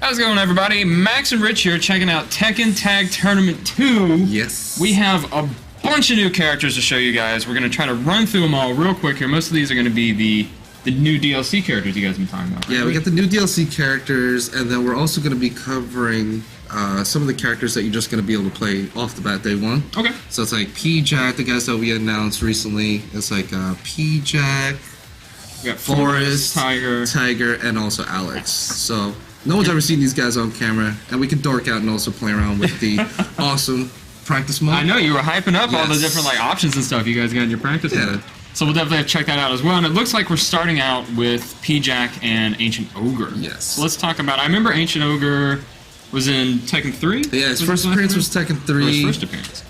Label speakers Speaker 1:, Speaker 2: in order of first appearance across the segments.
Speaker 1: How's it going, everybody? Max and Rich here, checking out Tekken Tag Tournament 2.
Speaker 2: Yes.
Speaker 1: We have a bunch of new characters to show you guys. We're going to try to run through them all real quick here. Most of these are going to be the new DLC characters you guys have been talking about. Right?
Speaker 2: Yeah, we got the new DLC characters, and then we're also going to be covering some of the characters that you're just going to be able to play off the bat day one.
Speaker 1: Okay.
Speaker 2: So it's like P-Jack, the guys that we announced recently. It's like P-Jack,
Speaker 1: We got
Speaker 2: Forrest,
Speaker 1: Tiger,
Speaker 2: and also Alex. So no one's ever seen these guys on camera, and we can dork out and also play around with the awesome practice mode.
Speaker 1: I know, you were hyping up all the
Speaker 2: Yes.
Speaker 1: different options and stuff you guys got in your practice mode. So we'll definitely have to check that out as well. And it looks like we're starting out with P-Jack and Ancient Ogre.
Speaker 2: Yes.
Speaker 1: So let's talk about, I remember Ancient Ogre was in Tekken 3?
Speaker 2: Yeah, his first appearance was Tekken 3.
Speaker 1: Or his first appearance.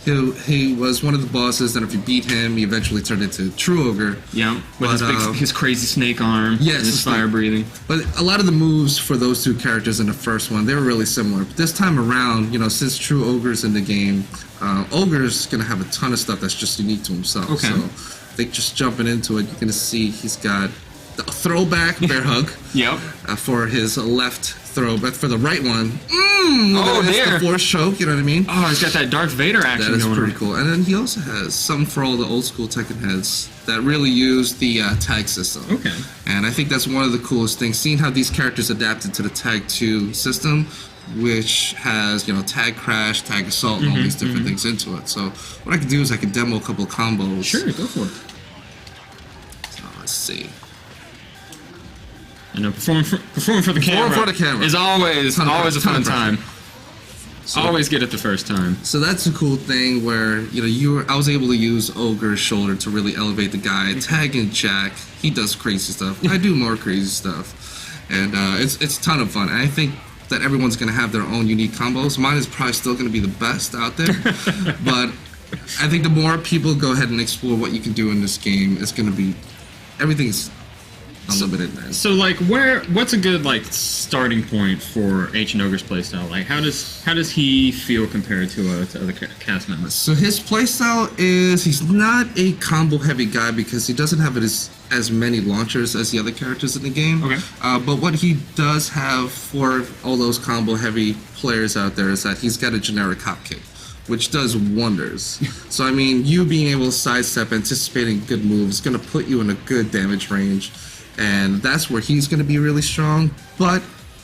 Speaker 2: He was one of the bosses, and if you beat him, he eventually turned into True Ogre.
Speaker 1: Yeah, with his crazy snake arm,
Speaker 2: yes,
Speaker 1: and his fire breathing.
Speaker 2: But a lot of the moves for those two characters in the first one, they were really similar. But this time around, since True Ogre's in the game, Ogre's going to have a ton of stuff that's just unique to himself.
Speaker 1: Okay.
Speaker 2: So I think just jumping into it, you're going to see he's got a throwback bear hug.
Speaker 1: Yep.
Speaker 2: For his left throw, but for the right one,
Speaker 1: there.
Speaker 2: the force choke, you know what I mean?
Speaker 1: Oh, he's got that Darth Vader action
Speaker 2: That is
Speaker 1: going
Speaker 2: pretty
Speaker 1: on.
Speaker 2: cool. And then he also has something for all the old school Tekken heads that really use the tag system.
Speaker 1: Okay.
Speaker 2: And I think that's one of the coolest things, seeing how these characters adapted to the Tag 2 system, which has, tag crash, tag assault, and all these different things into it. So what I can do is I can demo a couple of combos.
Speaker 1: Sure, go for it.
Speaker 2: So let's see.
Speaker 1: Performing for the camera. Is always a fun time.
Speaker 2: So,
Speaker 1: always get it the first time.
Speaker 2: So that's a cool thing where I was able to use Ogre's shoulder to really elevate the guy. Tagging Jack, he does crazy stuff. I do more crazy stuff, and it's a ton of fun. And I think that everyone's gonna have their own unique combos. Mine is probably still gonna be the best out there, but I think the more people go ahead and explore what you can do in this game, it's gonna be everything's unlimited, man.
Speaker 1: So what's a good starting point for Ancient Ogre's playstyle? How does he feel compared to other cast members?
Speaker 2: So his playstyle is he's not a combo heavy guy because he doesn't have as many launchers as the other characters in the game.
Speaker 1: Okay.
Speaker 2: But what he does have for all those combo heavy players out there is that he's got a generic hop kick, which does wonders. So I mean, you being able to sidestep, anticipating good moves, is going to put you in a good damage range. And that's where he's going to be really strong. But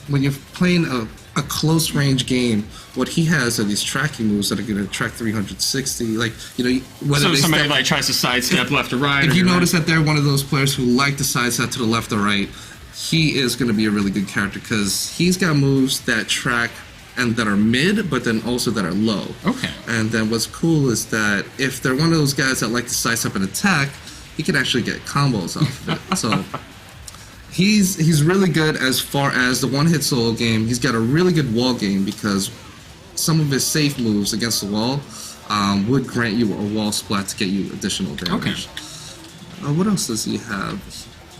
Speaker 2: when you're playing a close range game, what he has are these tracking moves that are going to track 360. Whether
Speaker 1: so somebody tries to sidestep left or right.
Speaker 2: If you notice that they're one of those players who like to sidestep to the left or right, he is going to be a really good character because he's got moves that track and that are mid, but then also that are low.
Speaker 1: Okay.
Speaker 2: And then what's cool is that if they're one of those guys that like to sidestep and attack, he can actually get combos off of it. So he's really good as far as the one-hit solo game. He's got a really good wall game because some of his safe moves against the wall would grant you a wall splat to get you additional damage. Okay. What else does he have?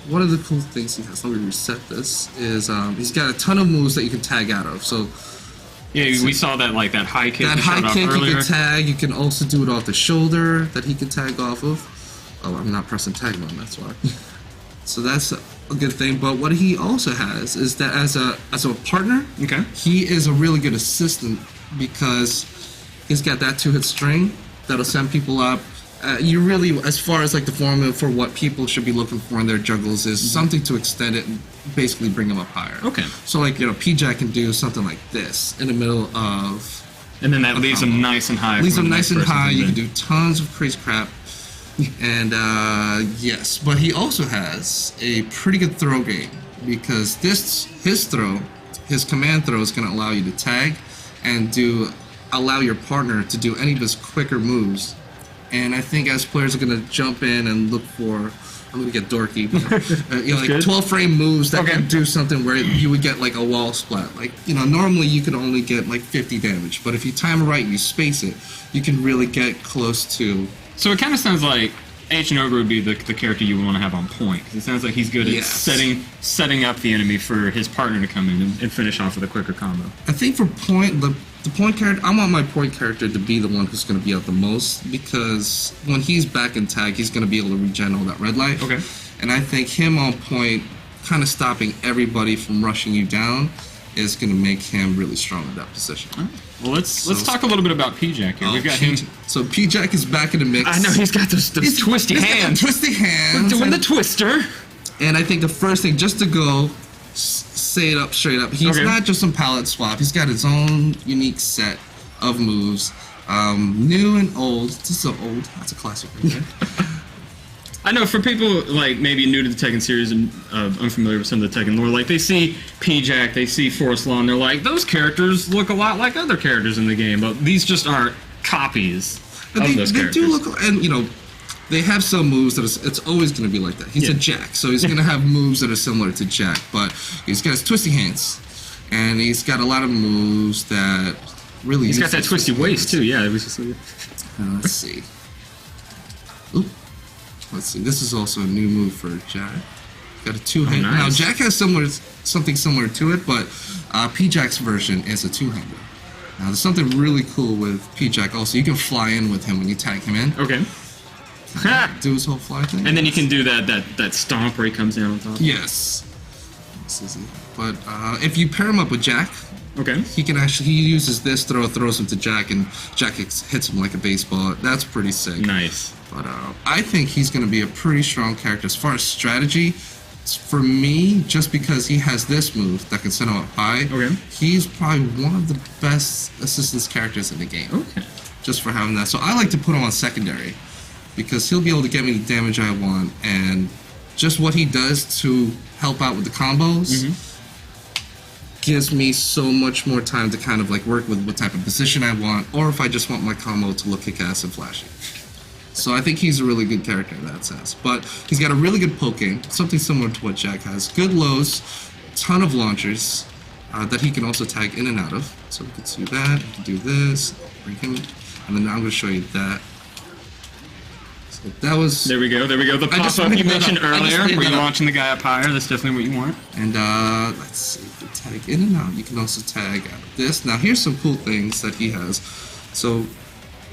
Speaker 2: One of the cool things he has, let me reset this, is he's got a ton of moves that you can tag out of. So
Speaker 1: yeah, we saw that that high kick.
Speaker 2: That high kick
Speaker 1: earlier.
Speaker 2: You can tag. You can also do it off the shoulder that he can tag off of. Oh, I'm not pressing tag on, that's why. So that's a good thing. But what he also has is that as a partner,
Speaker 1: okay,
Speaker 2: he is a really good assistant because he's got that 2-hit string that'll send people up. You really, as far as the formula for what people should be looking for in their juggles is something to extend it and basically bring them up higher.
Speaker 1: Okay. So
Speaker 2: P-Jack can do something like this in the middle of.
Speaker 1: And then that leaves him nice and high.
Speaker 2: Leaves him nice and high. You can do tons of crazy crap. And yes, but he also has a pretty good throw game because his command throw is going to allow you to tag and allow your partner to do any of his quicker moves. And I think as players are going to jump in and look for, I'm going to get dorky, but 12 frame moves that can do something where you would get a wall splat. Normally you could only get 50 damage, but if you time it right and you space it, you can really get close to.
Speaker 1: So it kind of sounds like Ancient Ogre would be the character you would want to have on point. It sounds like he's good at setting up the enemy for his partner to come in and finish off with a quicker combo.
Speaker 2: I think for point, the point character, I want my point character to be the one who's going to be out the most because when he's back in tag, he's going to be able to regen all that red life.
Speaker 1: Okay.
Speaker 2: And I think him on point, kind of stopping everybody from rushing you down, is going to make him really strong in that position.
Speaker 1: Well, let's talk a little bit about P-Jack here. We've got him.
Speaker 2: So P-Jack is back in the mix.
Speaker 1: I know he's got those twisty hands.
Speaker 2: Twisty hands.
Speaker 1: Doing the twister.
Speaker 2: And I think the first thing, just to go say it up straight up, he's not just some palette swap. He's got his own unique set of moves, new and old. This is so old. That's a classic. Right?
Speaker 1: I know for people like maybe new to the Tekken series and unfamiliar with some of the Tekken lore, like they see P-Jack, they see Forest Law, and they're like, those characters look a lot like other characters in the game, but these just aren't copies of those characters. They do look,
Speaker 2: and you know, they have some moves that it's always going to be like that. He's a Jack, so he's going to have moves that are similar to Jack, but he's got his twisty hands, and he's got a lot of moves that really.
Speaker 1: He's got that twisty waist too. Yeah, it was just.
Speaker 2: Let's see. Oop. Let's see. This is also a new move for Jack. Got a two-hander.
Speaker 1: Nice.
Speaker 2: Now Jack has something similar to it, but P-Jack's version is a two-hander. Now there's something really cool with P-Jack. Also, you can fly in with him when you tag him in.
Speaker 1: Okay.
Speaker 2: Do his whole fly thing.
Speaker 1: And then you can do that stomp where he comes down on top.
Speaker 2: Yes. This is it. But if you pair him up with Jack, he uses this throws him to Jack, and Jack hits him like a baseball. That's pretty sick.
Speaker 1: Nice.
Speaker 2: But I think he's going to be a pretty strong character as far as strategy. For me, just because he has this move that can send him up high, he's probably one of the best assistance characters in the game. Okay. Just for having that. So I like to put him on secondary because he'll be able to get me the damage I want, and just what he does to help out with the combos gives me so much more time to kind of like work with what type of position I want, or if I just want my combo to look kick-ass and flashy. So I think he's a really good character in that sense. But he's got a really good poke game, something similar to what Jack has. Good lows, ton of launchers that he can also tag in and out of. So we can do that, we can do this, bring him, and then I'm going to show you that. So that was...
Speaker 1: There we go. The pop-up you mentioned earlier, where you're launching the guy up higher. That's definitely what you want.
Speaker 2: And let's see, you can tag in and out. You can also tag out of this. Now here's some cool things that he has. So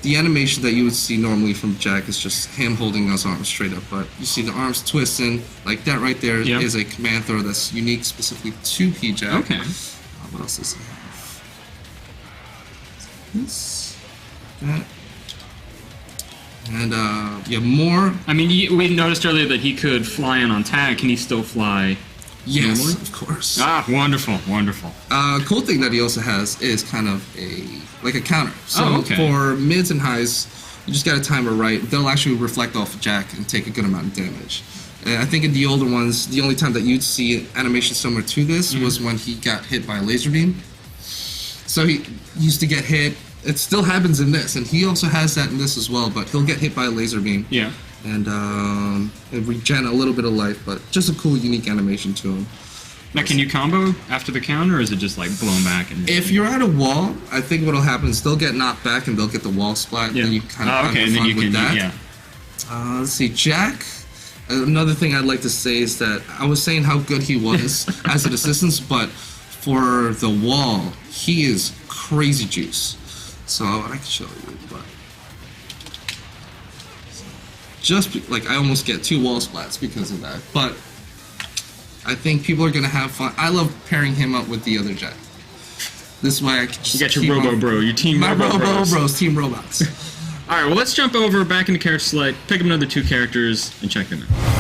Speaker 2: the animation that you would see normally from Jack is just him holding his arms straight up, but you see the arms twisting, like that right there is a command throw that's unique specifically to P-Jack.
Speaker 1: Okay.
Speaker 2: What else does he have? This, that, and more.
Speaker 1: I mean, we noticed earlier that he could fly in on tag. Can he still fly?
Speaker 2: Yes,
Speaker 1: normally?
Speaker 2: Of course.
Speaker 1: Ah, wonderful.
Speaker 2: Cool thing that he also has is kind of a counter. So for mids and highs, you just got to time it right. They'll actually reflect off of Jack and take a good amount of damage. And I think in the older ones, the only time that you'd see animation similar to this was when he got hit by a laser beam. So he used to get hit. It still happens in this, and he also has that in this as well, but he'll get hit by a laser beam.
Speaker 1: Yeah.
Speaker 2: And regen a little bit of life, but just a cool, unique animation to him.
Speaker 1: Now, can you combo after the counter, or is it just like blown back?
Speaker 2: If you're at a wall, I think what'll happen is they'll get knocked back and they'll get the wall splat. Yeah. Then you kind of have fun with that. Let's see, Jack. Another thing I'd like to say is that I was saying how good he was as an assistant, but for the wall, he is crazy juice. So I can show you, but just like I almost get 2 wall splats because of that. But I think people are gonna have fun. I love pairing him up with the other Jack. This way I can just
Speaker 1: you got your Robo Bro, your team Robo
Speaker 2: Bros, team robots.
Speaker 1: All right, well let's jump over back into character select, pick up another 2 characters, and check them out.